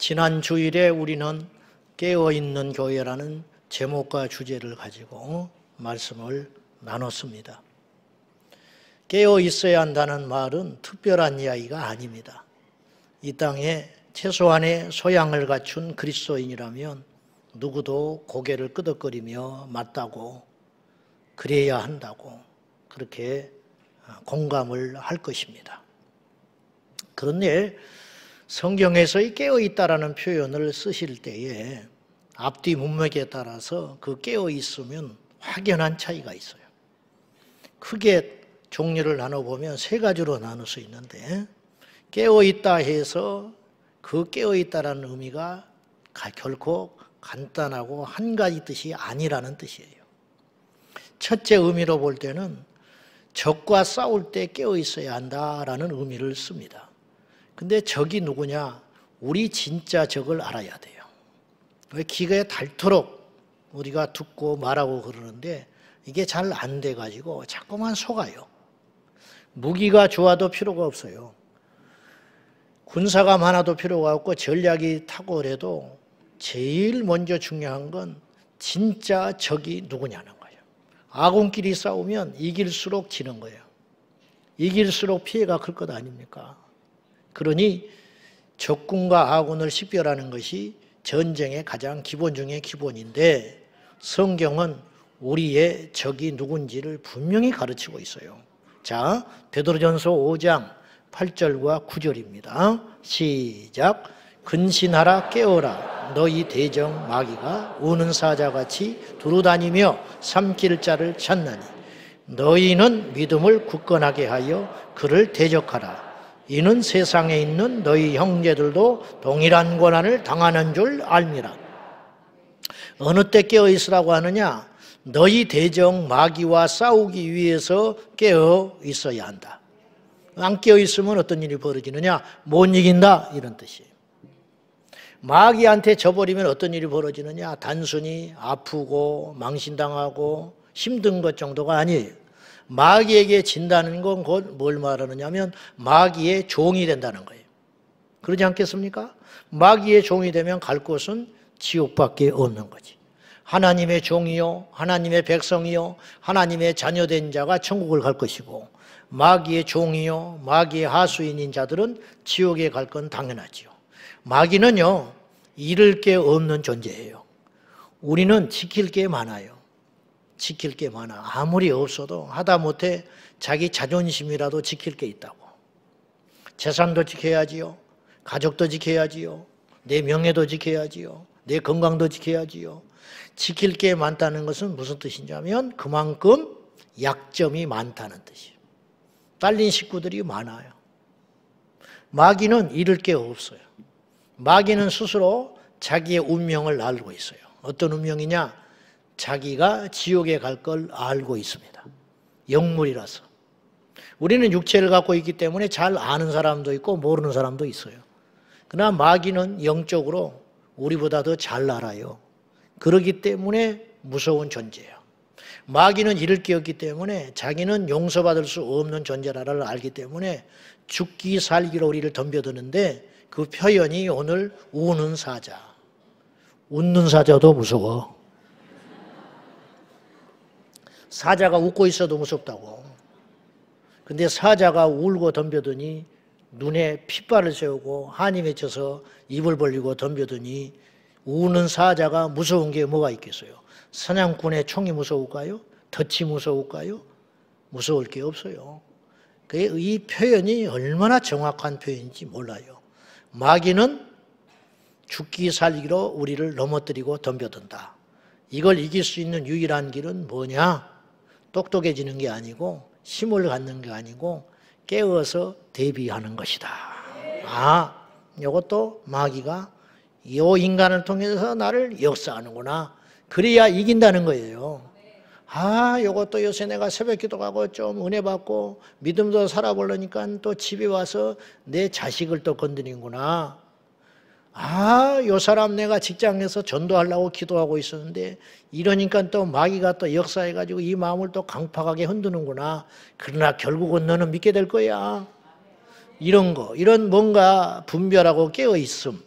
지난 주일에 우리는 깨어있는 교회라는 제목과 주제를 가지고 말씀을 나눴습니다. 깨어 있어야 한다는 말은 특별한 이야기가 아닙니다. 이 땅에 최소한의 소양을 갖춘 그리스도인이라면 누구도 고개를 끄덕거리며 맞다고, 그래야 한다고 그렇게 공감을 할 것입니다. 그런데 성경에서 이 깨어있다라는 표현을 쓰실 때에 앞뒤 문맥에 따라서 그 깨어있으면 확연한 차이가 있어요. 크게 종류를 나눠보면 세 가지로 나눌 수 있는데, 깨어있다 해서 그 깨어있다라는 의미가 결코 간단하고 한 가지 뜻이 아니라는 뜻이에요. 첫째 의미로 볼 때는 적과 싸울 때 깨어있어야 한다라는 의미를 씁니다. 근데 적이 누구냐? 우리 진짜 적을 알아야 돼요. 왜 귀에 닳도록 우리가 듣고 말하고 그러는데 이게 잘 안 돼가지고 자꾸만 속아요. 무기가 좋아도 필요가 없어요. 군사가 많아도 필요가 없고 전략이 탁월해도 제일 먼저 중요한 건 진짜 적이 누구냐는 거예요. 아군끼리 싸우면 이길수록 지는 거예요. 이길수록 피해가 클 것 아닙니까? 그러니 적군과 아군을 식별하는 것이 전쟁의 가장 기본 중에 기본인데, 성경은 우리의 적이 누군지를 분명히 가르치고 있어요. 자, 베드로전서 5장 8절과 9절입니다. 시작. 근신하라, 깨어라. 너희 대적 마귀가 우는 사자같이 두루다니며 삼킬 자를 찾나니 너희는 믿음을 굳건하게 하여 그를 대적하라. 이는 세상에 있는 너희 형제들도 동일한 고난을 당하는 줄 알미라. 어느 때 깨어 있으라고 하느냐? 너희 대적 마귀와 싸우기 위해서 깨어 있어야 한다. 안 깨어 있으면 어떤 일이 벌어지느냐? 못 이긴다, 이런 뜻이에요. 마귀한테 져버리면 어떤 일이 벌어지느냐? 단순히 아프고 망신당하고 힘든 것 정도가 아니에요. 마귀에게 진다는 건 곧 뭘 말하느냐면 마귀의 종이 된다는 거예요. 그러지 않겠습니까? 마귀의 종이 되면 갈 곳은 지옥밖에 없는 거지. 하나님의 종이요, 하나님의 백성이요, 하나님의 자녀된 자가 천국을 갈 것이고, 마귀의 종이요, 마귀의 하수인인 자들은 지옥에 갈 건 당연하지요. 마귀는요, 잃을 게 없는 존재예요. 우리는 지킬 게 많아요. 지킬 게 많아. 아무리 없어도 하다못해 자기 자존심이라도 지킬 게 있다고. 재산도 지켜야지요. 가족도 지켜야지요. 내 명예도 지켜야지요. 내 건강도 지켜야지요. 지킬 게 많다는 것은 무슨 뜻이냐면 그만큼 약점이 많다는 뜻이에요. 딸린 식구들이 많아요. 마귀는 잃을 게 없어요. 마귀는 스스로 자기의 운명을 알고 있어요. 어떤 운명이냐? 자기가 지옥에 갈 걸 알고 있습니다. 영물이라서. 우리는 육체를 갖고 있기 때문에 잘 아는 사람도 있고 모르는 사람도 있어요. 그러나 마귀는 영적으로 우리보다 더 잘 알아요. 그렇기 때문에 무서운 존재예요. 마귀는 잃을 게 없기 때문에 자기는 용서받을 수 없는 존재라를 알기 때문에 죽기 살기로 우리를 덤벼드는데, 그 표현이 오늘 우는 사자. 웃는 사자도 무서워. 사자가 웃고 있어도 무섭다고. 근데 사자가 울고 덤벼드니 눈에 핏발을 세우고 한이 맺혀서 입을 벌리고 덤벼드니 우는 사자가 무서운 게 뭐가 있겠어요? 사냥꾼의 총이 무서울까요? 덫이 무서울까요? 무서울 게 없어요. 이 표현이 얼마나 정확한 표현인지 몰라요. 마귀는 죽기 살기로 우리를 넘어뜨리고 덤벼든다. 이걸 이길 수 있는 유일한 길은 뭐냐? 똑똑해지는 게 아니고 힘을 갖는 게 아니고 깨어서 대비하는 것이다. 아, 이것도 마귀가 이 인간을 통해서 나를 역사하는구나. 그래야 이긴다는 거예요. 아, 이것도 요새 내가 새벽 기도하고 좀 은혜 받고 믿음도 살아보려니까 또 집에 와서 내 자식을 또 건드리는구나. 아, 요 사람 내가 직장에서 전도하려고 기도하고 있었는데 이러니까 또 마귀가 또 역사해가지고 이 마음을 또 강팍하게 흔드는구나. 그러나 결국은 너는 믿게 될 거야. 이런 거, 이런 뭔가 분별하고 깨어있음,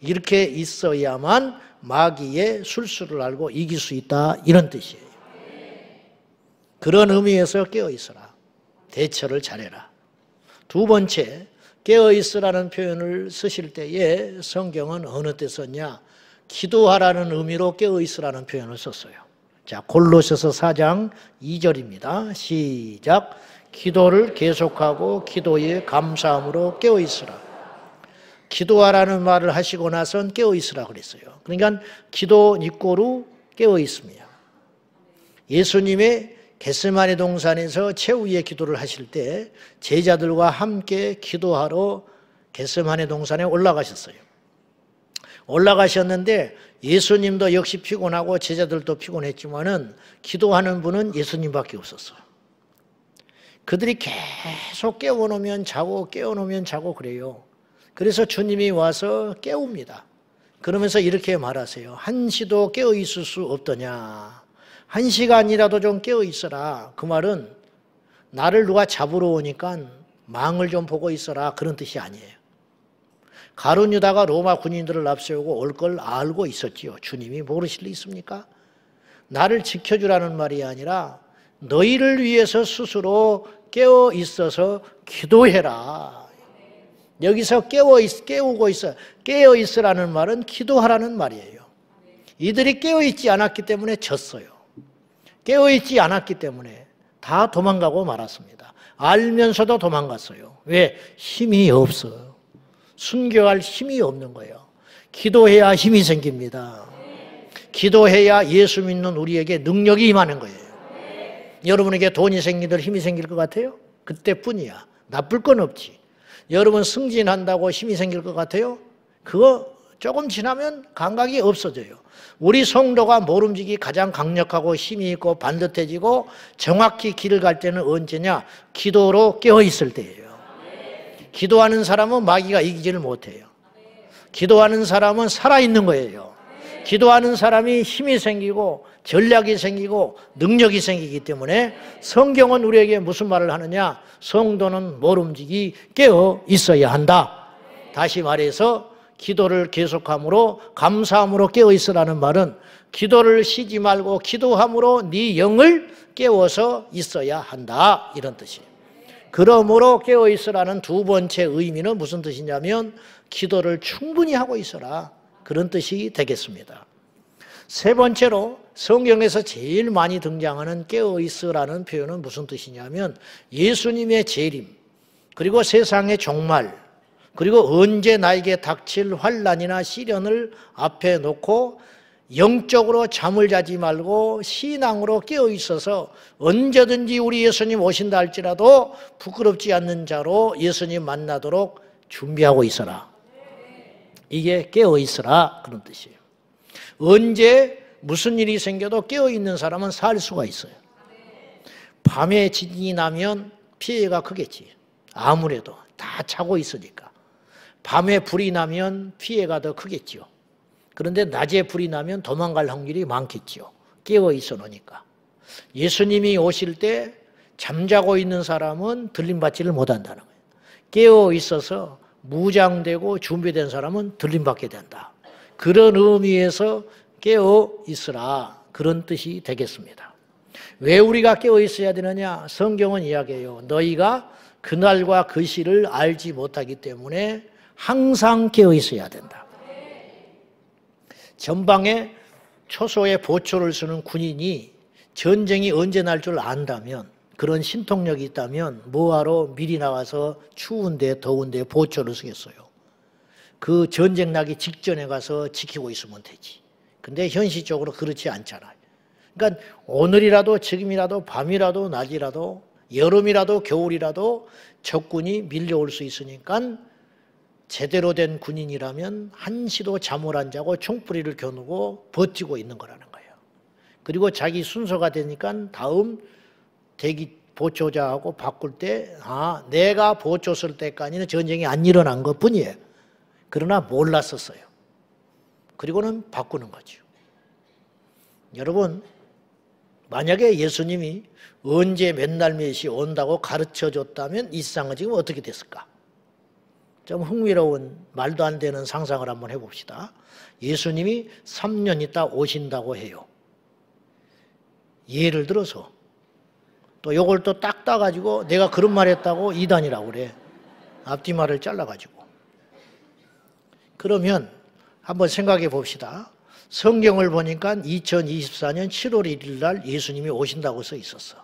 이렇게 있어야만 마귀의 술수를 알고 이길 수 있다, 이런 뜻이에요. 그런 의미에서 깨어있어라. 대처를 잘해라. 두 번째, 깨어있으라는 표현을 쓰실 때에 성경은 어느 때 썼냐? 기도하라는 의미로 깨어있으라는 표현을 썼어요. 자, 골로새서 4장 2절입니다. 시작. 기도를 계속하고 기도에 감사함으로 깨어있으라. 기도하라는 말을 하시고 나선 깨어있으라 그랬어요. 그러니까 기도 니꼬루 깨어있습니다. 예수님의 겟세마네 동산에서 최후의 기도를 하실 때 제자들과 함께 기도하러 겟세마네 동산에 올라가셨어요. 올라가셨는데 예수님도 역시 피곤하고 제자들도 피곤했지만은 기도하는 분은 예수님밖에 없었어요. 그들이 계속 깨워놓으면 자고 깨워놓으면 자고 그래요. 그래서 주님이 와서 깨웁니다. 그러면서 이렇게 말하세요. 한시도 깨어 있을 수 없더냐. 한 시간이라도 좀 깨어 있어라. 그 말은 나를 누가 잡으러 오니까 망을 좀 보고 있어라, 그런 뜻이 아니에요. 가룟 유다가 로마 군인들을 앞세우고 올 걸 알고 있었지요. 주님이 모르실 리 있습니까? 나를 지켜주라는 말이 아니라 너희를 위해서 스스로 깨어 있어서 기도해라. 여기서 깨우고 있어. 깨어 있으라는 말은 기도하라는 말이에요. 이들이 깨어 있지 않았기 때문에 졌어요. 깨어 있지 않았기 때문에 다 도망가고 말았습니다. 알면서도 도망갔어요. 왜? 힘이 없어요. 순교할 힘이 없는 거예요. 기도해야 힘이 생깁니다. 기도해야 예수 믿는 우리에게 능력이 임하는 거예요. 여러분에게 돈이 생기든 힘이 생길 것 같아요? 그때뿐이야. 나쁠 건 없지. 여러분 승진한다고 힘이 생길 것 같아요? 그거 조금 지나면 감각이 없어져요. 우리 성도가 모름지기 가장 강력하고 힘이 있고 반듯해지고 정확히 길을 갈 때는 언제냐? 기도로 깨어있을 때예요. 기도하는 사람은 마귀가 이기지를 못해요. 기도하는 사람은 살아있는 거예요. 기도하는 사람이 힘이 생기고 전략이 생기고 능력이 생기기 때문에 성경은 우리에게 무슨 말을 하느냐? 성도는 모름지기 깨어 있어야 한다. 다시 말해서 기도를 계속함으로 감사함으로 깨어 있으라는 말은 기도를 쉬지 말고 기도함으로 네 영을 깨워서 있어야 한다, 이런 뜻이에요. 그러므로 깨어 있으라는 두 번째 의미는 무슨 뜻이냐면 기도를 충분히 하고 있어라, 그런 뜻이 되겠습니다. 세 번째로 성경에서 제일 많이 등장하는 깨어 있으라는 표현은 무슨 뜻이냐면 예수님의 재림, 그리고 세상의 종말, 그리고 언제 나에게 닥칠 환난이나 시련을 앞에 놓고 영적으로 잠을 자지 말고 신앙으로 깨어 있어서 언제든지 우리 예수님 오신다 할지라도 부끄럽지 않는 자로 예수님 만나도록 준비하고 있어라. 이게 깨어 있어라, 그런 뜻이에요. 언제 무슨 일이 생겨도 깨어 있는 사람은 살 수가 있어요. 밤에 지진이 나면 피해가 크겠지. 아무래도 다 자고 있으니까. 밤에 불이 나면 피해가 더 크겠죠. 그런데 낮에 불이 나면 도망갈 확률이 많겠죠. 깨어 있어 놓으니까. 예수님이 오실 때 잠자고 있는 사람은 들림받지를 못한다는 거예요. 깨어 있어서 무장되고 준비된 사람은 들림받게 된다. 그런 의미에서 깨어 있으라, 그런 뜻이 되겠습니다. 왜 우리가 깨어 있어야 되느냐? 성경은 이야기해요. 너희가 그날과 그 시를 알지 못하기 때문에 항상 깨어 있어야 된다. 전방에 초소에 보초를 쓰는 군인이 전쟁이 언제 날 줄 안다면, 그런 신통력이 있다면 뭐하러 미리 나가서 추운데 더운데 보초를 쓰겠어요? 그 전쟁 나기 직전에 가서 지키고 있으면 되지. 근데 현실적으로 그렇지 않잖아요. 그러니까 오늘이라도 지금이라도 밤이라도 낮이라도 여름이라도 겨울이라도 적군이 밀려올 수 있으니까 제대로 된 군인이라면 한시도 잠을 안 자고 총뿌리를 겨누고 버티고 있는 거라는 거예요. 그리고 자기 순서가 되니까 다음 대기 보초자하고 바꿀 때 내가 보초 쓸 때까지는 전쟁이 안 일어난 것뿐이에요. 그러나 몰랐었어요. 그리고는 바꾸는 거죠. 여러분, 만약에 예수님이 언제 몇 날 몇 시 온다고 가르쳐 줬다면 이 세상은 지금 어떻게 됐을까? 좀 흥미로운 말도 안 되는 상상을 한번 해봅시다. 예수님이 3년 있다 오신다고 해요. 예를 들어서 또 요걸 또 딱 따가지고 내가 그런 말 했다고 이단이라고 그래. 앞뒤말을 잘라가지고. 그러면 한번 생각해 봅시다. 성경을 보니까 2024년 7월 1일 날 예수님이 오신다고 써 있었어.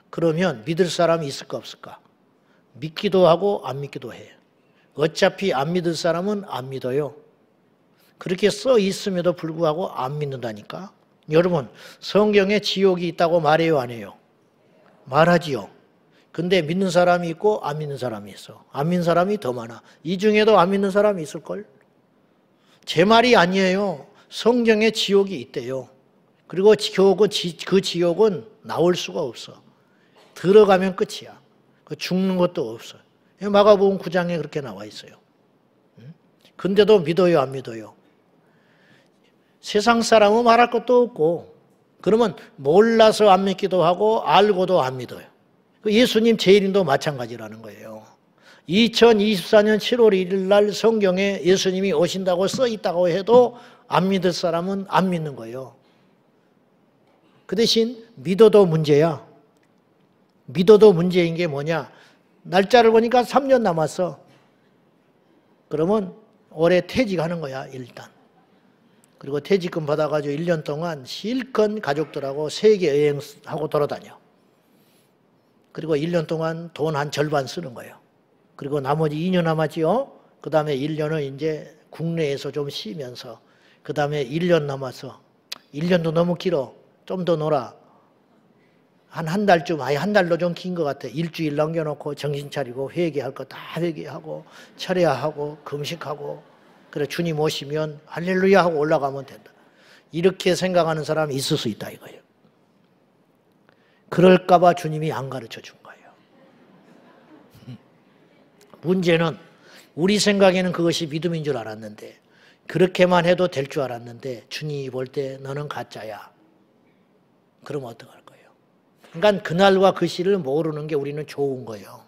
그러면 믿을 사람이 있을까 없을까? 믿기도 하고 안 믿기도 해. 어차피 안 믿을 사람은 안 믿어요. 그렇게 써 있음에도 불구하고 안 믿는다니까. 여러분, 성경에 지옥이 있다고 말해요, 안 해요? 말하지요. 근데 믿는 사람이 있고 안 믿는 사람이 있어. 안 믿는 사람이 더 많아. 이 중에도 안 믿는 사람이 있을걸? 제 말이 아니에요. 성경에 지옥이 있대요. 그리고 그 지옥은 나올 수가 없어. 들어가면 끝이야. 죽는 것도 없어. 마가복음 9장에 그렇게 나와 있어요. 근데도 믿어요, 안 믿어요? 세상 사람은 말할 것도 없고, 그러면 몰라서 안 믿기도 하고 알고도 안 믿어요. 예수님 재림도 마찬가지라는 거예요. 2024년 7월 1일 날 성경에 예수님이 오신다고 써 있다고 해도 안 믿을 사람은 안 믿는 거예요. 그 대신 믿어도 문제야. 믿어도 문제인 게 뭐냐? 날짜를 보니까 3년 남았어. 그러면 올해 퇴직하는 거야, 일단. 그리고 퇴직금 받아가지고 1년 동안 실컷 가족들하고 세계 여행하고 돌아다녀. 그리고 1년 동안 돈 한 절반 쓰는 거예요. 그리고 나머지 2년 남았지요. 그 다음에 1년을 이제 국내에서 좀 쉬면서, 그 다음에 1년 남았어. 1년도 너무 길어. 좀 더 놀아. 한 달쯤, 아예 한 달도 좀 긴 것 같아. 일주일 남겨놓고 정신 차리고 회개할 거 다 회개하고 철야하고 금식하고, 그래 주님 오시면 할렐루야 하고 올라가면 된다. 이렇게 생각하는 사람이 있을 수 있다 이거예요. 그럴까 봐 주님이 안 가르쳐 준 거예요. 문제는 우리 생각에는 그것이 믿음인 줄 알았는데, 그렇게만 해도 될 줄 알았는데 주님이 볼 때 너는 가짜야. 그러면 어떡할 거예요? 그러니까 그날과 그 시를 모르는 게 우리는 좋은 거예요.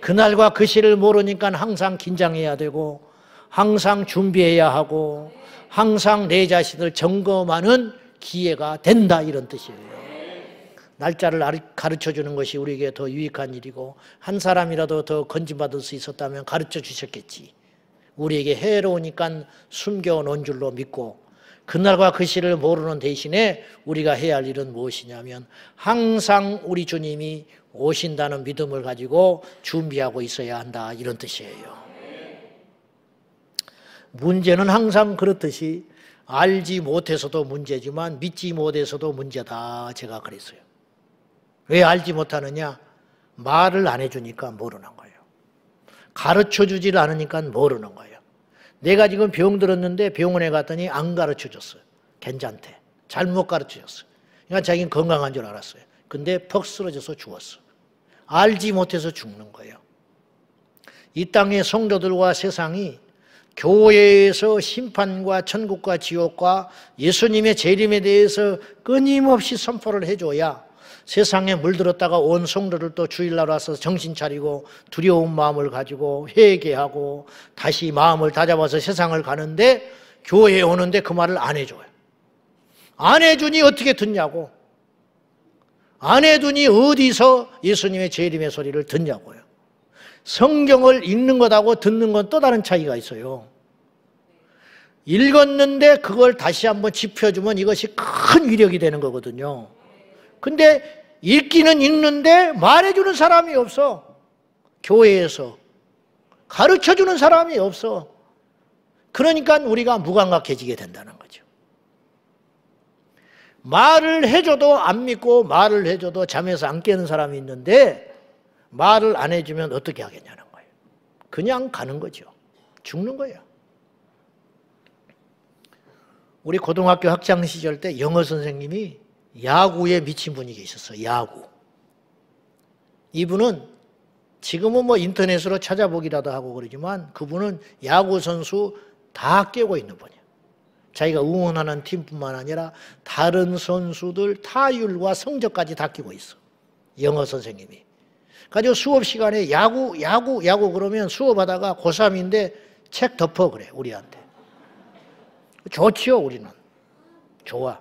그날과 그 시를 모르니까 항상 긴장해야 되고, 항상 준비해야 하고, 항상 내 자신을 점검하는 기회가 된다, 이런 뜻이에요. 날짜를 가르쳐 주는 것이 우리에게 더 유익한 일이고, 한 사람이라도 더 건진받을 수 있었다면 가르쳐 주셨겠지. 우리에게 해로우니까 숨겨놓은 줄로 믿고, 그날과 그 시를 모르는 대신에 우리가 해야 할 일은 무엇이냐면 항상 우리 주님이 오신다는 믿음을 가지고 준비하고 있어야 한다, 이런 뜻이에요. 문제는 항상 그렇듯이 알지 못해서도 문제지만 믿지 못해서도 문제다, 제가 그랬어요. 왜 알지 못하느냐? 말을 안 해주니까 모르는 거예요. 가르쳐주질 않으니까 모르는 거예요. 내가 지금 병 들었는데 병원에 갔더니 안 가르쳐줬어요. 괜찮대. 잘못 가르쳐줬어요. 그러니까 자기는 건강한 줄 알았어요. 근데 퍽 쓰러져서 죽었어. 알지 못해서 죽는 거예요. 이 땅의 성도들과 세상이 교회에서 심판과 천국과 지옥과 예수님의 재림에 대해서 끊임없이 선포를 해줘야 세상에 물들었다가 온 성도를 또 주일날 와서 정신 차리고 두려운 마음을 가지고 회개하고 다시 마음을 다잡아서 세상을 가는데, 교회에 오는데 그 말을 안 해줘요. 안 해주니 어떻게 듣냐고. 안 해주니 어디서 예수님의 재림의 소리를 듣냐고요. 성경을 읽는 것하고 듣는 건 또 다른 차이가 있어요. 읽었는데 그걸 다시 한번 짚어주면 이것이 큰 위력이 되는 거거든요. 근데 읽기는 읽는데 말해주는 사람이 없어. 교회에서 가르쳐주는 사람이 없어. 그러니까 우리가 무감각해지게 된다는 거죠. 말을 해줘도 안 믿고 말을 해줘도 잠에서 안 깨는 사람이 있는데, 말을 안 해주면 어떻게 하겠냐는 거예요. 그냥 가는 거죠. 죽는 거예요. 우리 고등학교 학창 시절 때 영어 선생님이 야구에 미친 분이 계셨어요. 야구. 이분은 지금은 뭐 인터넷으로 찾아보기라도 하고 그러지만, 그분은 야구 선수 다 깨고 있는 분이에요. 자기가 응원하는 팀뿐만 아니라 다른 선수들 타율과 성적까지 다 끼고 있어. 영어 선생님이. 가지고 수업 시간에 야구 그러면 수업하다가 고3인데 책 덮어 그래, 우리한테. 좋지요, 우리는. 좋아.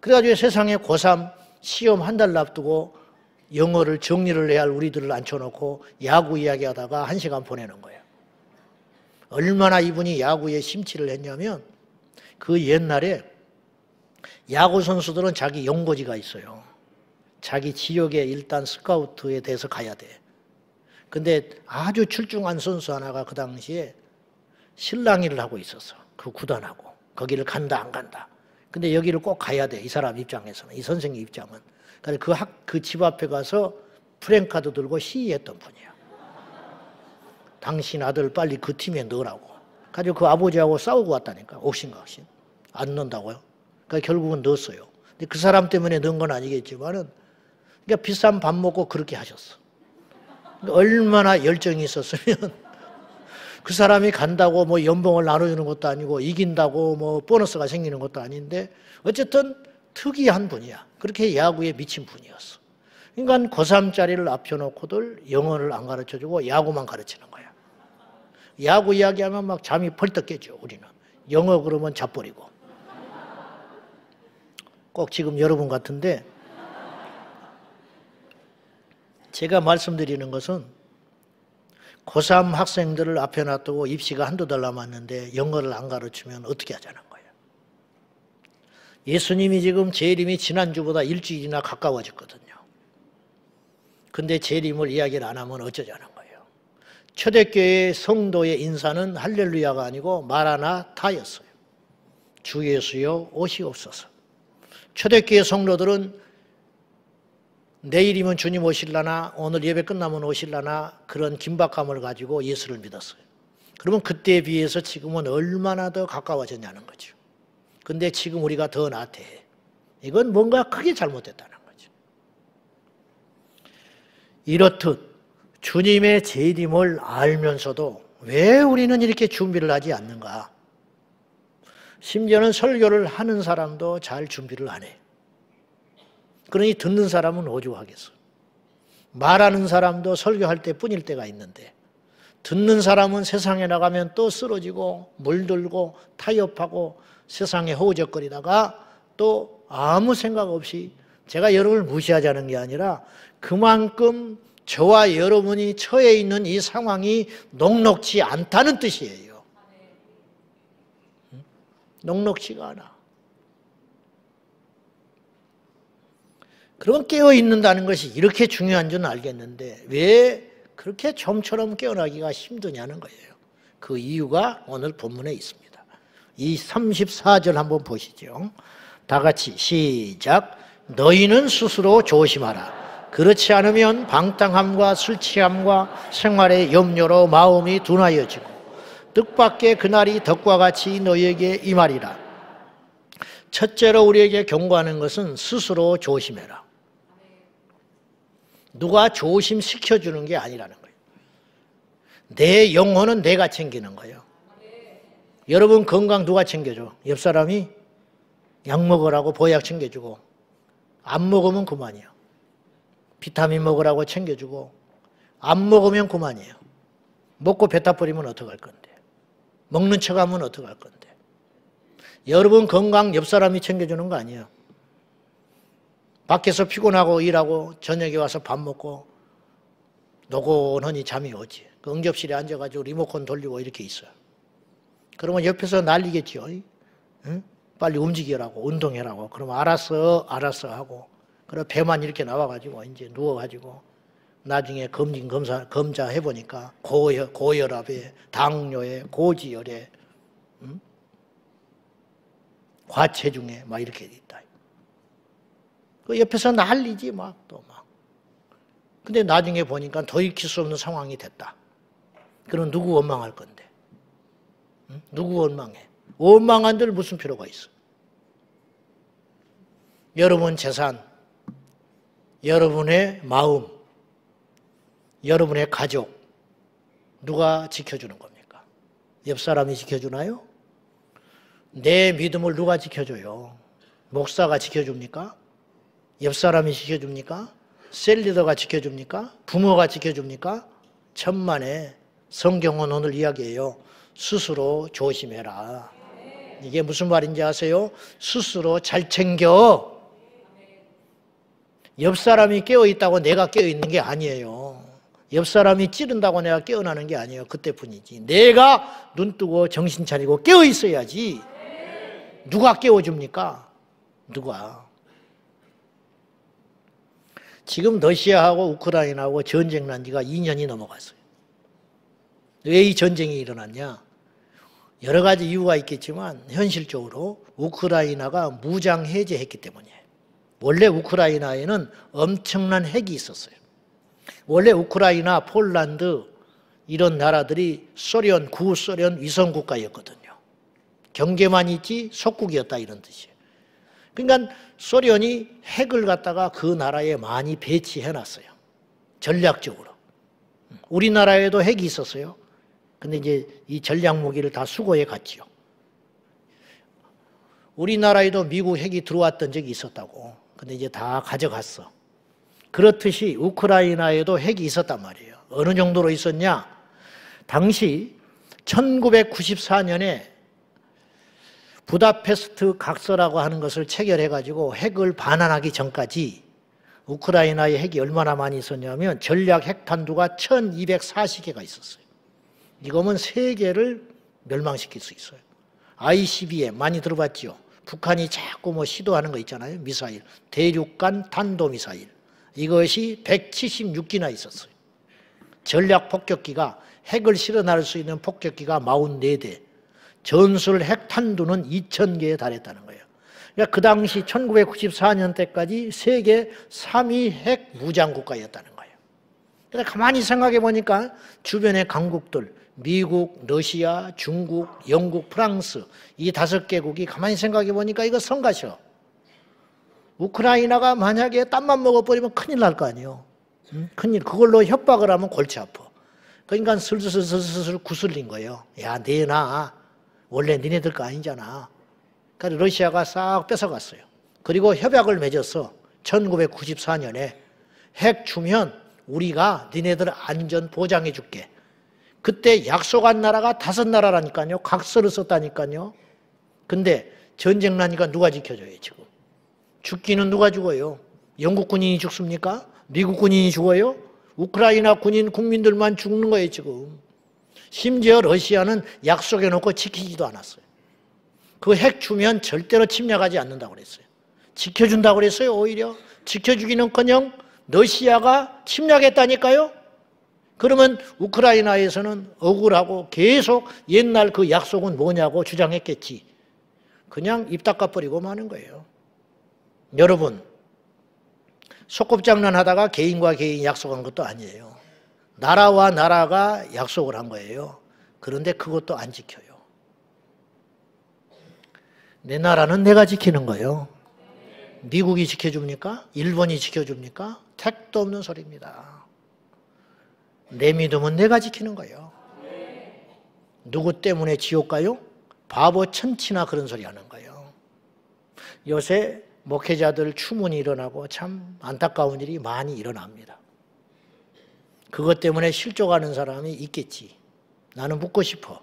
그래가지고 세상에 고3 시험 한 달 앞두고 영어를 정리를 해야 할 우리들을 앉혀놓고 야구 이야기하다가 1시간 보내는 거예요. 얼마나 이분이 야구에 심취를 했냐면 그 옛날에 야구 선수들은 자기 연고지가 있어요. 자기 지역에 일단 스카우트에 대해서 가야 돼. 근데 아주 출중한 선수 하나가 그 당시에 실랑이를 하고 있었어. 그 구단하고. 거기를 간다 안 간다. 근데 여기를 꼭 가야 돼. 이 사람 입장에서는. 이 선생님 입장은. 그래서 그 집 앞에 가서 프랭카드 들고 시위했던 분이야. 당신 아들 빨리 그 팀에 넣으라고. 가지고 그 아버지하고 싸우고 왔다니까. 옥신각신. 안 넣는다고요. 그러니까 결국은 넣었어요. 근데 그 사람 때문에 넣은 건 아니겠지만은 그러니까 비싼 밥 먹고 그렇게 하셨어. 그러니까 얼마나 열정이 있었으면 그 사람이 간다고 뭐 연봉을 나눠주는 것도 아니고 이긴다고 뭐 보너스가 생기는 것도 아닌데 어쨌든 특이한 분이야. 그렇게 야구에 미친 분이었어. 그러니까 고3짜리를 앞혀놓고들 영어를 안 가르쳐주고 야구만 가르치는 거야. 야구 이야기하면 막 잠이 벌떡 깨죠, 우리는. 영어 그러면 자버리고. 꼭 지금 여러분 같은데 제가 말씀드리는 것은 고3 학생들을 앞에 놔두고 입시가 한두 달 남았는데 영어를 안 가르치면 어떻게 하자는 거예요. 예수님이 지금 재림이 지난주보다 일주일이나 가까워졌거든요. 근데 재림을 이야기를 안 하면 어쩌자는 거예요. 초대교회 성도의 인사는 할렐루야가 아니고 마라나타였어요. 주 예수여 오시옵소서. 초대교회 성도들은 내일이면 주님 오실라나 오늘 예배 끝나면 오실라나 그런 긴박감을 가지고 예수를 믿었어요. 그러면 그때에 비해서 지금은 얼마나 더 가까워졌냐는 거죠. 근데 지금 우리가 더 나태해. 이건 뭔가 크게 잘못됐다는 거죠. 이렇듯 주님의 재림을 알면서도 왜 우리는 이렇게 준비를 하지 않는가? 심지어는 설교를 하는 사람도 잘 준비를 안 해. 그러니 듣는 사람은 오죽하겠어. 말하는 사람도 설교할 때뿐일 때가 있는데 듣는 사람은 세상에 나가면 또 쓰러지고 물들고 타협하고 세상에 허우적거리다가 또 아무 생각 없이 제가 여러분을 무시하자는 게 아니라 그만큼 저와 여러분이 처해 있는 이 상황이 녹록지 않다는 뜻이에요. 녹록지가 않아. 그러면 깨어있는다는 것이 이렇게 중요한 줄은 알겠는데 왜 그렇게 좀처럼 깨어나기가 힘드냐는 거예요. 그 이유가 오늘 본문에 있습니다. 이 34절 한번 보시죠. 다 같이 시작. 너희는 스스로 조심하라. 그렇지 않으면 방탕함과 술 취함과 생활의 염려로 마음이 둔하여지고 뜻밖의 그날이 덕과 같이 너희에게 임하리라. 첫째로 우리에게 경고하는 것은 스스로 조심해라. 누가 조심시켜주는 게 아니라는 거예요. 내 영혼은 내가 챙기는 거예요. 여러분 건강 누가 챙겨줘? 옆 사람이 약 먹으라고 보약 챙겨주고 안 먹으면 그만이에요. 비타민 먹으라고 챙겨주고 안 먹으면 그만이에요. 먹고 배 타버리면 어떡할 건데? 먹는 척하면 어떡할 건데? 여러분 건강 옆 사람이 챙겨주는 거 아니에요. 밖에서 피곤하고 일하고 저녁에 와서 밥 먹고 노곤하니 잠이 오지. 그 응접실에 앉아가지고 리모컨 돌리고 이렇게 있어요. 그러면 옆에서 난리겠죠. 응? 빨리 움직이라고 운동해라고. 그러면 알았어 하고 그럼 배만 이렇게 나와가지고 이제 누워가지고 나중에 검사 해보니까 고혈압에 당뇨에 고지혈에 과체중에 막 이렇게 있다. 그 옆에서 난리지 막 또 막. 근데 나중에 보니까 돌이킬 수 없는 상황이 됐다. 그럼 누구 원망할 건데? 응? 누구 원망해? 원망한들 무슨 필요가 있어? 여러분 재산, 여러분의 마음, 여러분의 가족 누가 지켜주는 겁니까? 옆 사람이 지켜주나요? 내 믿음을 누가 지켜줘요? 목사가 지켜줍니까? 옆 사람이 지켜줍니까? 셀리더가 지켜줍니까? 부모가 지켜줍니까? 천만에 성경은 오늘 이야기해요. 스스로 조심해라. 이게 무슨 말인지 아세요? 스스로 잘 챙겨. 옆 사람이 깨어있다고 내가 깨어있는 게 아니에요. 옆 사람이 찌른다고 내가 깨어나는 게 아니에요. 그때뿐이지. 내가 눈 뜨고 정신 차리고 깨어있어야지. 누가 깨워줍니까? 누가? 지금 러시아하고 우크라이나하고 전쟁 난 지가 2년이 넘어갔어요. 왜 이 전쟁이 일어났냐? 여러 가지 이유가 있겠지만 현실적으로 우크라이나가 무장 해제했기 때문이에요. 원래 우크라이나에는 엄청난 핵이 있었어요. 원래 우크라이나, 폴란드 이런 나라들이 소련, 구소련 위성국가였거든요. 경계만 있지 속국이었다 이런 뜻이에요. 그러니까 소련이 핵을 갖다가 그 나라에 많이 배치해놨어요. 전략적으로. 우리나라에도 핵이 있었어요. 근데 이제 이 전략 무기를 다 수거해 갔지요. 우리나라에도 미국 핵이 들어왔던 적이 있었다고. 근데 이제 다 가져갔어. 그렇듯이 우크라이나에도 핵이 있었단 말이에요. 어느 정도로 있었냐? 당시 1994년에 부다페스트 각서라고 하는 것을 체결해가지고 핵을 반환하기 전까지 우크라이나의 핵이 얼마나 많이 있었냐면 전략 핵탄두가 1240개가 있었어요. 이거면 세계를 멸망시킬 수 있어요. ICBM 많이 들어봤죠? 북한이 자꾸 뭐 시도하는 거 있잖아요. 미사일, 대륙간 탄도미사일. 이것이 176기나 있었어요. 전략 폭격기가 핵을 실어날 수 있는 폭격기가 44대, 전술 핵탄두는 2000개에 달했다는 거예요. 그러니까 그 당시 1994년 때까지 세계 3위 핵 무장국가였다는 거예요. 그래서 가만히 생각해 보니까 주변의 강국들, 미국, 러시아, 중국, 영국, 프랑스 이 5개국이 가만히 생각해 보니까 이거 성가셔. 우크라이나가 만약에 땀만 먹어버리면 큰일 날 거 아니에요. 큰일. 그걸로 협박을 하면 골치 아파. 그러니까 슬슬 구슬린 거예요. 야, 내놔. 원래 니네들 거 아니잖아. 그래서 러시아가 싹 뺏어갔어요. 그리고 협약을 맺었어. 1994년에 핵 주면 우리가 니네들 안전 보장해 줄게. 그때 약속한 나라가 5나라라니까요. 각서를 썼다니까요. 근데 전쟁 나니까 누가 지켜줘요, 지금? 죽기는 누가 죽어요? 영국 군인이 죽습니까? 미국 군인이 죽어요? 우크라이나 군인 국민들만 죽는 거예요, 지금. 심지어 러시아는 약속해놓고 지키지도 않았어요. 그 핵 주면 절대로 침략하지 않는다고 그랬어요. 지켜준다고 그랬어요, 오히려. 지켜주기는커녕 러시아가 침략했다니까요. 그러면 우크라이나에서는 억울하고 계속 옛날 그 약속은 뭐냐고 주장했겠지. 그냥 입 닦아버리고 마는 거예요. 여러분, 소꿉장난 하다가 개인과 개인이 약속한 것도 아니에요. 나라와 나라가 약속을 한 거예요. 그런데 그것도 안 지켜요. 내 나라는 내가 지키는 거예요. 미국이 지켜줍니까? 일본이 지켜줍니까? 택도 없는 소리입니다. 내 믿음은 내가 지키는 거예요. 누구 때문에 지옥 가요? 바보 천치나 그런 소리 하는 거예요. 요새 목회자들 추문이 일어나고 참 안타까운 일이 많이 일어납니다. 그것 때문에 실족하는 사람이 있겠지. 나는 묻고 싶어.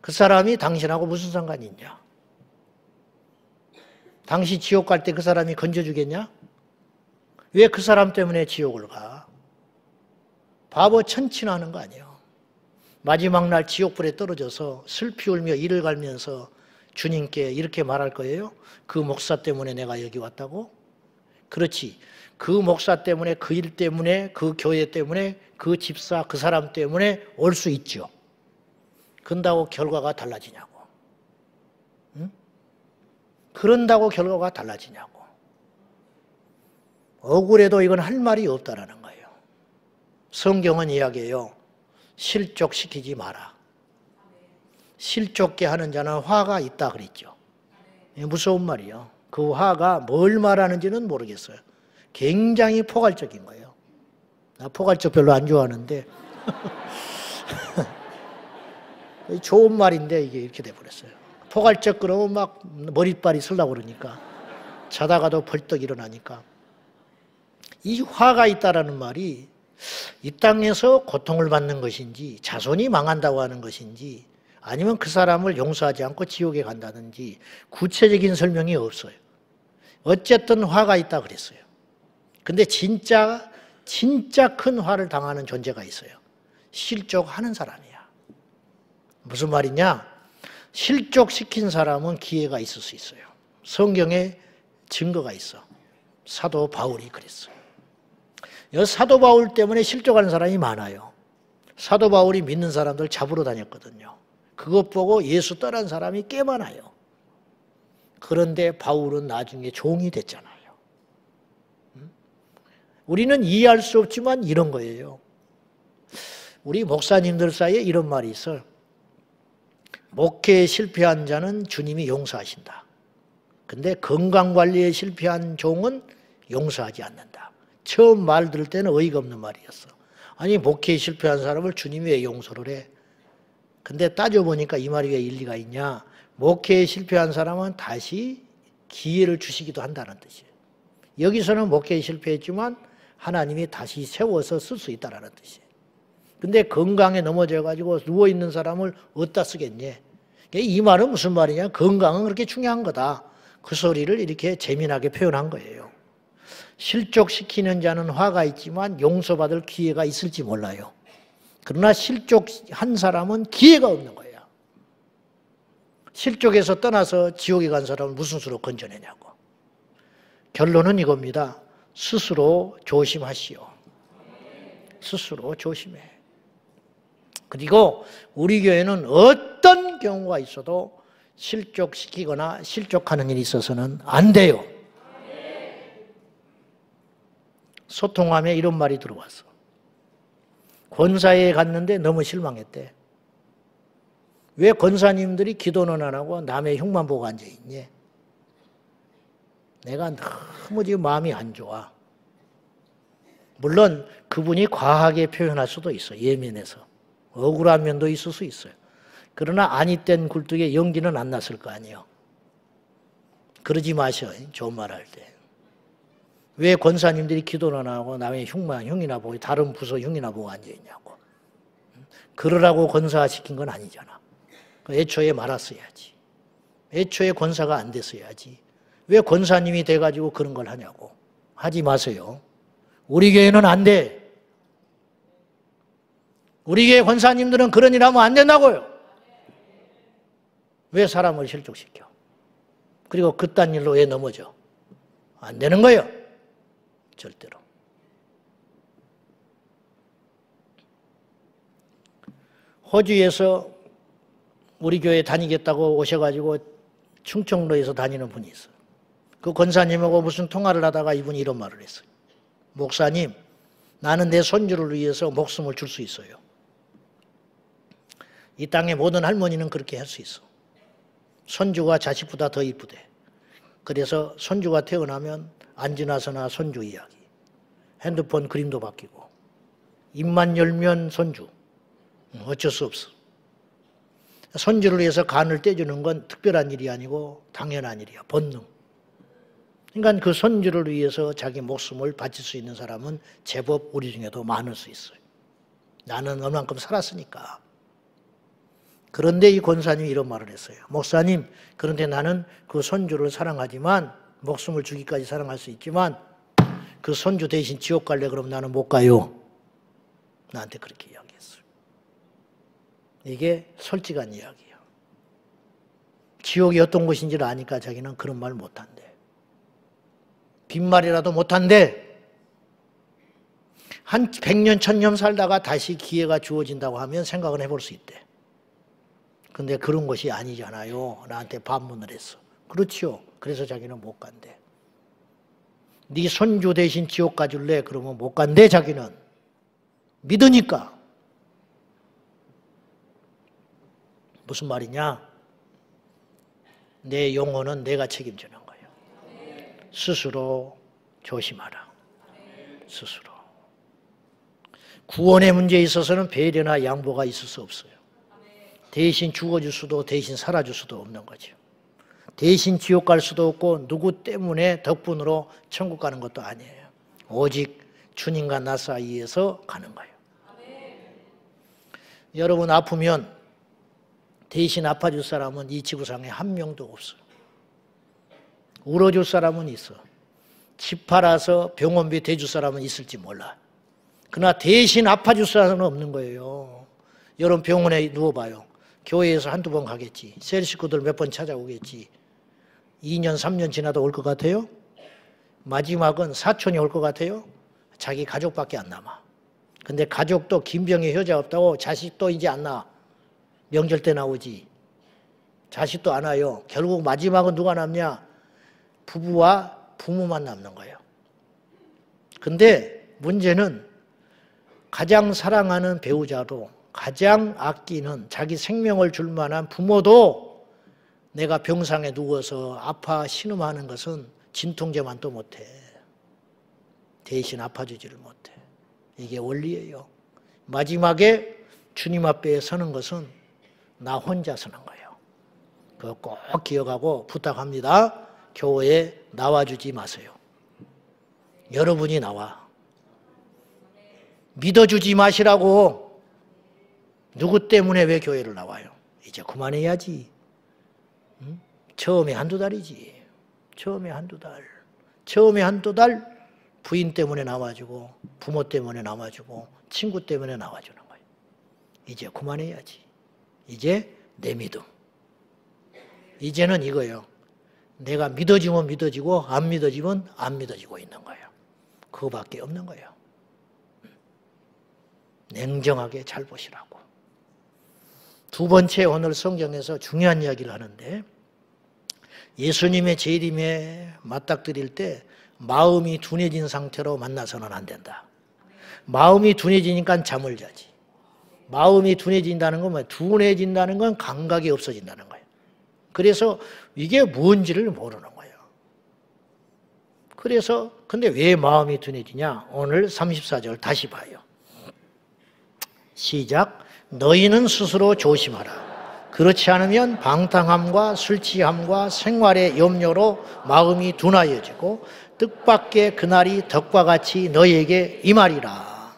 그 사람이 당신하고 무슨 상관이 있냐? 당신 지옥 갈 때 그 사람이 건져주겠냐? 왜 그 사람 때문에 지옥을 가? 바보 천치나 하는 거 아니에요. 마지막 날 지옥불에 떨어져서 슬피 울며 이를 갈면서 주님께 이렇게 말할 거예요. 그 목사 때문에 내가 여기 왔다고? 그렇지. 그 목사 때문에, 그 일 때문에, 그 교회 때문에, 그 집사, 그 사람 때문에 올 수 있죠. 그런다고 결과가 달라지냐고. 응? 그런다고 결과가 달라지냐고. 억울해도 이건 할 말이 없다라는 거예요. 성경은 이야기해요. 실족시키지 마라. 실족게 하는 자는 화가 있다 그랬죠. 무서운 말이에요. 그 화가 뭘 말하는지는 모르겠어요. 굉장히 포괄적인 거예요. 나 포괄적 별로 안 좋아하는데 좋은 말인데 이게 이렇게 돼버렸어요. 포괄적 그러면 막 머리빨이 설라고 그러니까 자다가도 벌떡 일어나니까 이 화가 있다라는 말이 이 땅에서 고통을 받는 것인지 자손이 망한다고 하는 것인지 아니면 그 사람을 용서하지 않고 지옥에 간다든지 구체적인 설명이 없어요. 어쨌든 화가 있다 그랬어요. 근데 진짜 큰 화를 당하는 존재가 있어요. 실족하는 사람이야. 무슨 말이냐? 실족시킨 사람은 기회가 있을 수 있어요. 성경에 증거가 있어. 사도 바울이 그랬어요. 사도 바울 때문에 실족하는 사람이 많아요. 사도 바울이 믿는 사람들 잡으러 다녔거든요. 그것 보고 예수 떠난 사람이 꽤 많아요. 그런데 바울은 나중에 종이 됐잖아요. 우리는 이해할 수 없지만 이런 거예요. 우리 목사님들 사이에 이런 말이 있어요. 목회에 실패한 자는 주님이 용서하신다. 근데 건강관리에 실패한 종은 용서하지 않는다. 처음 말 들을 때는 어이가 없는 말이었어. 아니 목회에 실패한 사람을 주님이 왜 용서를 해? 근데 따져보니까 이 말이 왜 일리가 있냐? 목회에 실패한 사람은 다시 기회를 주시기도 한다는 뜻이에요. 여기서는 목회에 실패했지만 하나님이 다시 세워서 쓸 수 있다는 뜻이에요. 근데 건강에 넘어져가지고 누워있는 사람을 어디다 쓰겠니? 이 말은 무슨 말이냐? 건강은 그렇게 중요한 거다. 그 소리를 이렇게 재미나게 표현한 거예요. 실족시키는 자는 화가 있지만 용서받을 기회가 있을지 몰라요. 그러나 실족한 사람은 기회가 없는 거예요. 실족에서 떠나서 지옥에 간 사람을 무슨 수로 건져내냐고. 결론은 이겁니다. 스스로 조심하시오. 스스로 조심해. 그리고 우리 교회는 어떤 경우가 있어도 실족시키거나 실족하는 일이 있어서는 안 돼요. 소통함에 이런 말이 들어왔어. 권사에 갔는데 너무 실망했대. 왜 권사님들이 기도는 안 하고 남의 흉만 보고 앉아있니? 내가 너무 지금 마음이 안 좋아. 물론 그분이 과하게 표현할 수도 있어. 예민해서. 억울한 면도 있을 수 있어요. 그러나 아니땐 굴뚝에 연기는 안 났을 거 아니에요. 그러지 마셔. 좋은 말 할 때. 왜 권사님들이 기도는 안 하고 남의 흉이나 보고 다른 부서 흉이나 보고 앉아있냐고. 그러라고 권사시킨 건 아니잖아. 애초에 말았어야지. 애초에 권사가 안 됐어야지. 왜 권사님이 돼가지고 그런 걸 하냐고. 하지 마세요. 우리 교회는 안 돼. 우리 교회 권사님들은 그런 일 하면 안 된다고요. 왜 사람을 실족시켜? 그리고 그딴 일로 왜 넘어져? 안 되는 거예요. 절대로. 호주에서 우리 교회 다니겠다고 오셔가지고 충청도에서 다니는 분이 있어요. 그 권사님하고 무슨 통화를 하다가 이분이 이런 말을 했어요. 목사님, 나는 내 손주를 위해서 목숨을 줄 수 있어요. 이 땅의 모든 할머니는 그렇게 할 수 있어. 손주가 자식보다 더 이쁘대. 그래서 손주가 태어나면 안지나서나 손주 이야기. 핸드폰 그림도 바뀌고. 입만 열면 손주. 어쩔 수 없어. 손주를 위해서 간을 떼주는 건 특별한 일이 아니고 당연한 일이야. 본능. 그러니까 그 손주를 위해서 자기 목숨을 바칠 수 있는 사람은 제법 우리 중에도 많을 수 있어요. 나는 얼만큼 살았으니까. 그런데 이 권사님이 이런 말을 했어요. 목사님, 그런데 나는 그 손주를 사랑하지만 목숨을 주기까지 사랑할 수 있지만 그 손주 대신 지옥 갈래 그러면 나는 못 가요. 나한테 그렇게 이야기했어요. 이게 솔직한 이야기예요. 지옥이 어떤 곳인지를 아니까 자기는 그런 말 못한대. 빈말이라도 못한대. 한 100년, 1000년 살다가 다시 기회가 주어진다고 하면 생각을 해볼 수 있대. 근데 그런 것이 아니잖아요. 나한테 반문을 했어. 그렇지요. 그래서 자기는 못 간대. 네 손주 대신 지옥 가줄래? 그러면 못 간대 자기는. 믿으니까. 무슨 말이냐? 내 영혼은 내가 책임지는 거예요. 스스로 조심하라. 스스로. 구원의 문제에 있어서는 배려나 양보가 있을 수 없어요. 대신 죽어줄 수도 대신 살아줄 수도 없는 거죠. 대신 지옥 갈 수도 없고 누구 때문에 덕분으로 천국 가는 것도 아니에요. 오직 주님과 나 사이에서 가는 거예요. 여러분 아프면 대신 아파줄 사람은 이 지구상에 한 명도 없어요. 울어줄 사람은 있어. 집 팔아서 병원비 대줄 사람은 있을지 몰라. 그러나 대신 아파줄 사람은 없는 거예요. 여러분 병원에 누워봐요. 교회에서 한두 번 가겠지. 셀 식구들 몇 번 찾아오겠지. 2년, 3년 지나도 올 것 같아요? 마지막은 사촌이 올 것 같아요? 자기 가족밖에 안 남아. 근데 가족도 김병에 효자 없다고 자식도 이제 안 나와. 명절 때 나오지. 자식도 안 와요. 결국 마지막은 누가 남냐? 부부와 부모만 남는 거예요. 근데 문제는 가장 사랑하는 배우자도 가장 아끼는 자기 생명을 줄 만한 부모도 내가 병상에 누워서 아파 신음하는 것은 진통제만 또 못해. 대신 아파주지를 못해. 이게 원리예요. 마지막에 주님 앞에 서는 것은 나 혼자 서는 거예요. 그거 꼭 기억하고 부탁합니다. 교회에 나와주지 마세요. 여러분이 나와. 믿어주지 마시라고. 누구 때문에 왜 교회를 나와요? 이제 그만해야지. 응? 처음에 한두 달이지. 처음에 한두 달. 처음에 한두 달 부인 때문에 나와주고 부모 때문에 나와주고 친구 때문에 나와주는 거예요. 이제 그만해야지. 이제 내 믿음. 이제는 이거예요. 내가 믿어지면 믿어지고 안 믿어지면 안 믿어지고 있는 거예요. 그거밖에 없는 거예요. 냉정하게 잘 보시라고. 두 번째 오늘 성경에서 중요한 이야기를 하는데 예수님의 재림에 맞닥뜨릴 때 마음이 둔해진 상태로 만나서는 안 된다. 마음이 둔해지니까 잠을 자지. 마음이 둔해진다는 건 뭐예요? 둔해진다는 건 감각이 없어진다는 거예요. 그래서 이게 뭔지를 모르는 거예요. 그래서 근데 왜 마음이 둔해지냐? 오늘 34절 다시 봐요. 시작. 너희는 스스로 조심하라. 그렇지 않으면 방탕함과 술 취함과 생활의 염려로 마음이 둔하여지고 뜻밖의 그날이 덕과 같이 너희에게 임하리라.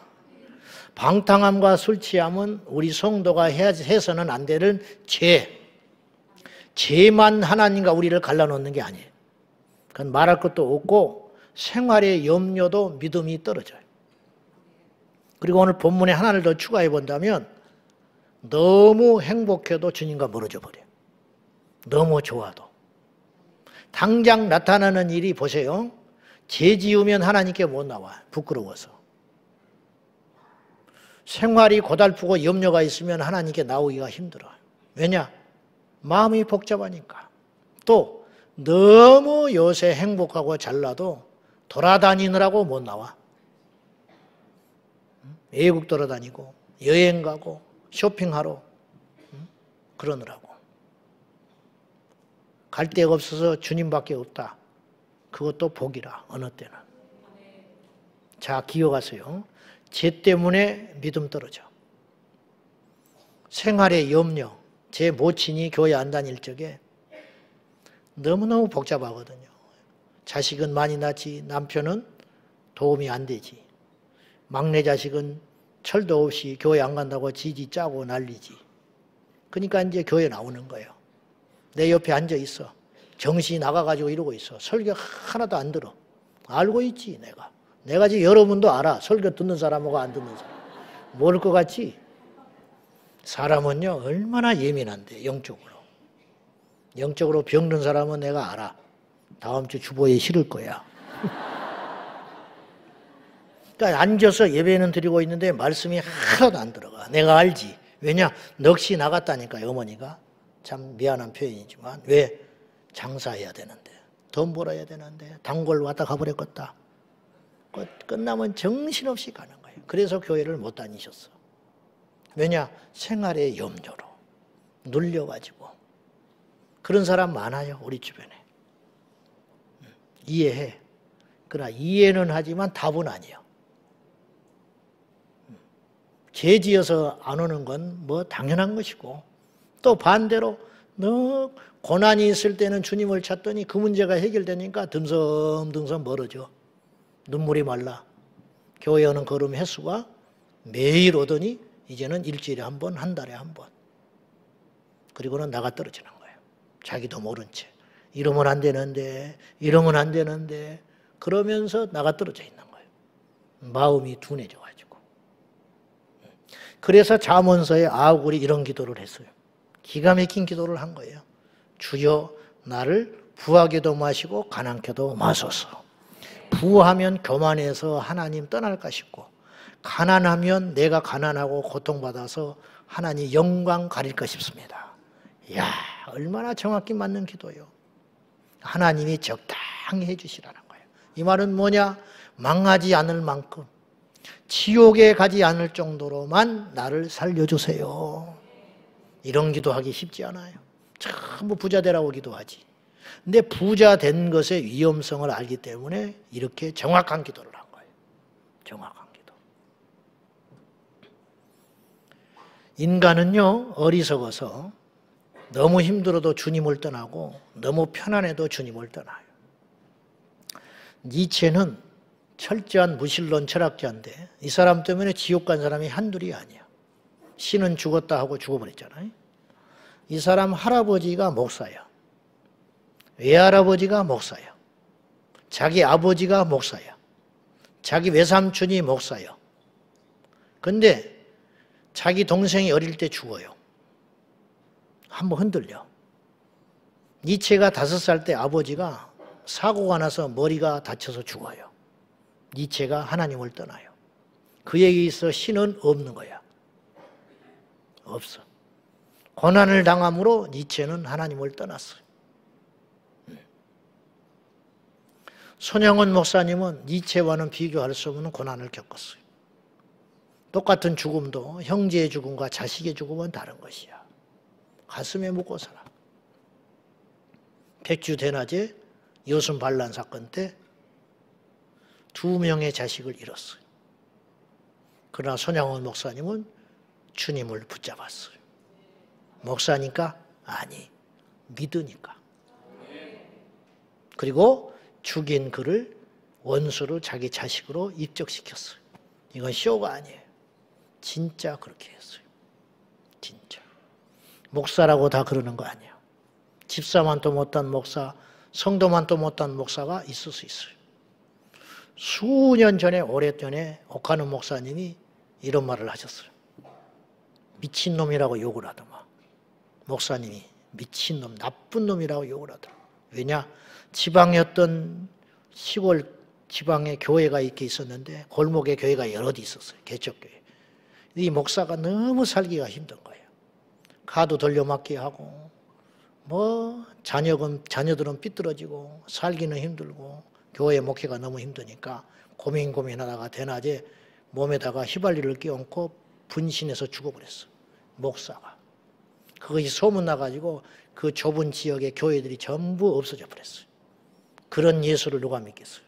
방탕함과 술 취함은 우리 성도가 해서는 안 되는 죄. 죄만 하나님과 우리를 갈라놓는 게 아니에요. 그건 말할 것도 없고 생활의 염려도 믿음이 떨어져요. 그리고 오늘 본문에 하나를 더 추가해 본다면 너무 행복해도 주님과 멀어져 버려요. 너무 좋아도. 당장 나타나는 일이 보세요. 죄 지으면 하나님께 못 나와. 부끄러워서. 생활이 고달프고 염려가 있으면 하나님께 나오기가 힘들어요. 왜냐? 마음이 복잡하니까. 또 너무 요새 행복하고 잘나도 돌아다니느라고 못 나와. 외국 돌아다니고 여행 가고 쇼핑하러 그러느라고. 갈 데가 없어서 주님밖에 없다. 그것도 복이라 어느 때는. 자, 기억하세요. 죄 때문에 믿음 떨어져. 생활의 염려. 제 모친이 교회 안 다닐 적에 너무너무 복잡하거든요. 자식은 많이 낳지 남편은 도움이 안 되지. 막내 자식은 철도 없이 교회 안 간다고 지지 짜고 난리지. 그러니까 이제 교회 나오는 거예요. 내 옆에 앉아 있어. 정신이 나가가지고 이러고 있어. 설교 하나도 안 들어. 알고 있지 내가. 내가 지금 여러분도 알아. 설교 듣는 사람하고 안 듣는 사람. 모를 것 같지? 사람은요 얼마나 예민한데 영적으로. 영적으로 병든 사람은 내가 알아. 다음 주 주보에 실을 거야. 그러니까 앉아서 예배는 드리고 있는데 말씀이 하나도 안 들어가. 내가 알지. 왜냐? 넋이 나갔다니까 어머니가. 참 미안한 표현이지만 왜? 장사해야 되는데 돈 벌어야 되는데 단골 왔다 가버렸겠다. 끝나면 정신없이 가는 거예요. 그래서 교회를 못 다니셨어. 왜냐? 생활의 염려로 눌려가지고. 그런 사람 많아요 우리 주변에. 이해해. 그러나 이해는 하지만 답은 아니에요. 죄 지어서 안 오는 건 뭐 당연한 것이고 또 반대로 너 고난이 있을 때는 주님을 찾더니 그 문제가 해결되니까 듬성듬성 멀어져. 눈물이 말라. 교회 오는 걸음 횟수가 매일 오더니 이제는 일주일에 한 번, 한 달에 한 번. 그리고는 나가 떨어지는 거예요. 자기도 모른 채. 이러면 안 되는데, 이러면 안 되는데, 그러면서 나가 떨어져 있는 거예요. 마음이 둔해져가지고. 그래서 잠언서에 아우글이 이런 기도를 했어요. 기가 막힌 기도를 한 거예요. 주여 나를 부하게도 마시고 가난케도 마소서. 부하면 교만해서 하나님 떠날까 싶고, 가난하면 내가 가난하고 고통받아서 하나님 영광 가릴까 싶습니다. 이야, 얼마나 정확히 맞는 기도예요. 하나님이 적당히 해주시라는 거예요. 이 말은 뭐냐? 망하지 않을 만큼, 지옥에 가지 않을 정도로만 나를 살려주세요. 이런 기도하기 쉽지 않아요. 전부 부자 되라고 기도하지. 근데 부자 된 것의 위험성을 알기 때문에 이렇게 정확한 기도를 한 거예요. 정확한 기도. 인간은요, 어리석어서 너무 힘들어도 주님을 떠나고 너무 편안해도 주님을 떠나요. 니체는 철저한 무신론 철학자인데 이 사람 때문에 지옥 간 사람이 한둘이 아니야. 신은 죽었다 하고 죽어버렸잖아요. 이 사람 할아버지가 목사야. 외할아버지가 목사야. 자기 아버지가 목사야. 자기 외삼촌이 목사야. 근데 자기 동생이 어릴 때 죽어요. 한번 흔들려. 니체가 5살 때 아버지가 사고가 나서 머리가 다쳐서 죽어요. 니체가 하나님을 떠나요. 그에 의해서 신은 없는 거야. 없어. 고난을 당함으로 니체는 하나님을 떠났어요. 손영원 목사님은 니체와는 비교할 수 없는 고난을 겪었어요. 똑같은 죽음도 형제의 죽음과 자식의 죽음은 다른 것이야. 가슴에 묻고 살아. 백주 대낮에 여순 반란 사건 때 2명의 자식을 잃었어요. 그러나 손양원 목사님은 주님을 붙잡았어요. 목사니까? 아니, 믿으니까. 그리고 죽인 그를 원수로 자기 자식으로 입적시켰어요. 이건 쇼가 아니에요. 진짜 그렇게 했어요. 진짜. 목사라고 다 그러는 거 아니에요. 집사만도 못한 목사, 성도만도 못한 목사가 있을 수 있어요. 수년 전에, 오래전에 옥하는 목사님이 이런 말을 하셨어요. 미친놈이라고 욕을 하더만. 목사님이 미친놈, 나쁜 놈이라고 욕을 하더라. 왜냐? 지방이었던 시골 지방에 교회가 이렇게 있었는데 골목에 교회가 여럿 있었어요. 개척교회. 이 목사가 너무 살기가 힘든 거예요. 가도 돌려막기 하고 뭐 자녀들은 삐뚤어지고 살기는 힘들고 교회 목회가 너무 힘드니까 고민하다가 대낮에 몸에다가 휘발유를 끼얹고 분신해서 죽어버렸어. 목사가. 그것이 소문나가지고 그 좁은 지역의 교회들이 전부 없어져 버렸어요. 그런 예수를 누가 믿겠어요?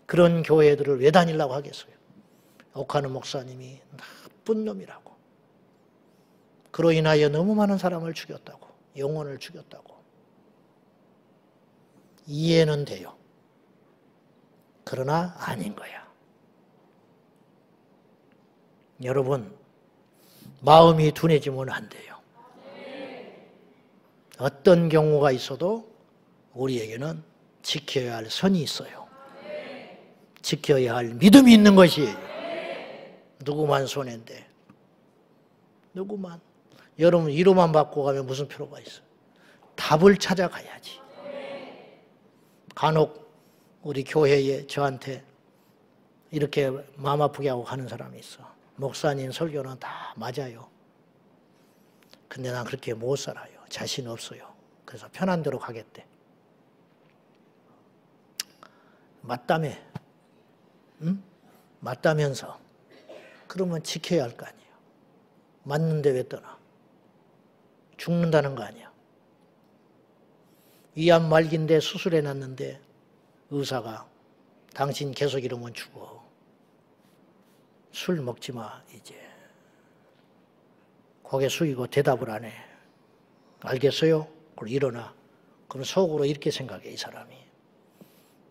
그런 교회들을 왜 다니려고 하겠어요? 옥하는 목사님이 나쁜 놈이라고. 그로 인하여 너무 많은 사람을 죽였다고. 영혼을 죽였다고. 이해는 돼요. 그러나 아닌 거야. 여러분, 마음이 둔해지면 안 돼요. 어떤 경우가 있어도 우리에게는 지켜야 할 선이 있어요. 지켜야 할 믿음이 있는 것이에요. 누구만 손해인데. 누구만. 여러분 위로만 받고 가면 무슨 필요가 있어요? 답을 찾아가야지. 간혹 우리 교회에 저한테 이렇게 마음 아프게 하고 가는 사람이 있어. 목사님 설교는 다 맞아요. 근데 난 그렇게 못 살아요. 자신 없어요. 그래서 편한 대로 가겠대. 맞다며. 응? 맞다면서. 그러면 지켜야 할 거 아니에요. 맞는데 왜 떠나? 죽는다는 거 아니야. 위암 말기인데 수술해놨는데 의사가 당신 계속 이러면 죽어. 술 먹지 마 이제. 고개 숙이고 대답을 안 해. 알겠어요? 그럼 일어나. 그럼 속으로 이렇게 생각해 이 사람이.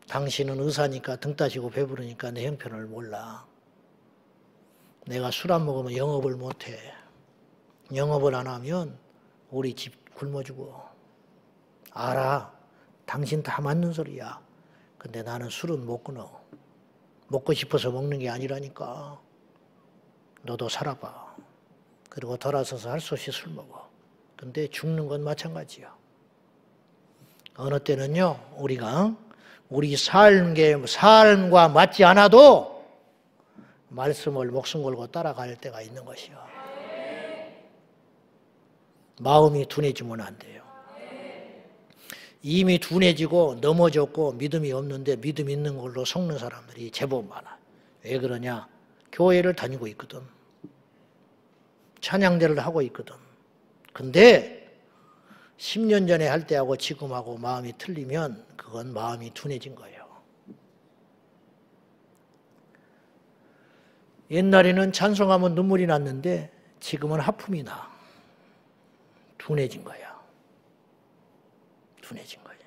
당신은 의사니까 등 따시고 배부르니까 내 형편을 몰라. 내가 술 안 먹으면 영업을 못해. 영업을 안 하면 우리 집 굶어 죽어. 알아. 당신 다 맞는 소리야. 근데 나는 술은 못 끊어. 먹고 싶어서 먹는 게 아니라니까. 너도 살아봐. 그리고 돌아서서 할 수 없이 술 먹어. 근데 죽는 건 마찬가지야. 어느 때는요, 우리가 우리 삶과 맞지 않아도 말씀을 목숨 걸고 따라갈 때가 있는 것이요. 마음이 둔해지면 안 돼요. 이미 둔해지고 넘어졌고 믿음이 없는데 믿음 있는 걸로 속는 사람들이 제법 많아. 왜 그러냐? 교회를 다니고 있거든. 찬양대를 하고 있거든. 근데 10년 전에 할 때하고 지금하고 마음이 틀리면 그건 마음이 둔해진 거예요. 옛날에는 찬송하면 눈물이 났는데 지금은 하품이 나. 둔해진 거야. 둔해진 거예요.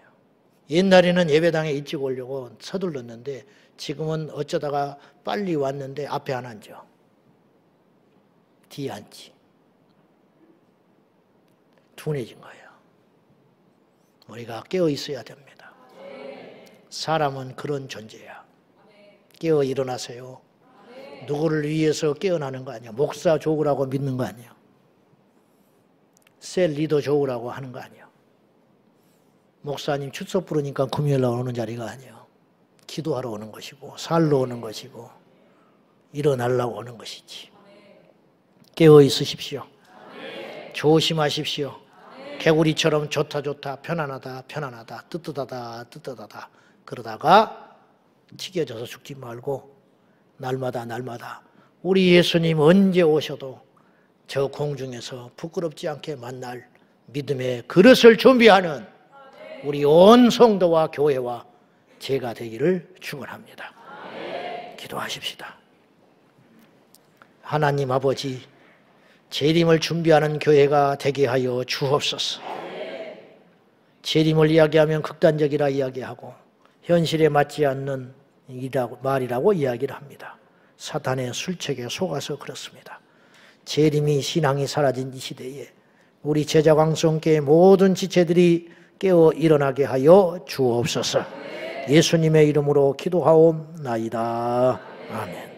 옛날에는 예배당에 일찍 오려고 서둘렀는데 지금은 어쩌다가 빨리 왔는데 앞에 안 앉아. 뒤에 앉지. 둔해진 거예요. 우리가 깨어 있어야 됩니다. 사람은 그런 존재야. 깨어 일어나세요. 누구를 위해서 깨어나는 거 아니야. 목사 좋으라고 믿는 거 아니야. 셀 리더 좋으라고 하는 거 아니야. 목사님 출석 부르니까 금요일 날 오는 자리가 아니야. 기도하러 오는 것이고 살러 오는 것이고 일어나려고 오는 것이지. 깨어 있으십시오. 조심하십시오. 개구리처럼 좋다 편안하다 뜨뜻하다 그러다가 튀겨져서 죽지 말고 날마다 우리 예수님 언제 오셔도 저 공중에서 부끄럽지 않게 만날 믿음의 그릇을 준비하는 우리 온 성도와 교회와 제가 되기를 축원합니다. 기도하십시다. 하나님 아버지, 재림을 준비하는 교회가 되게 하여 주옵소서. 재림을 이야기하면 극단적이라 이야기하고 현실에 맞지 않는 말이라고 이야기를 합니다. 사탄의 술책에 속아서 그렇습니다. 재림이 신앙이 사라진 이 시대에 우리 제자광성교회 모든 지체들이 깨어 일어나게 하여 주옵소서. 예수님의 이름으로 기도하옵나이다. 아멘.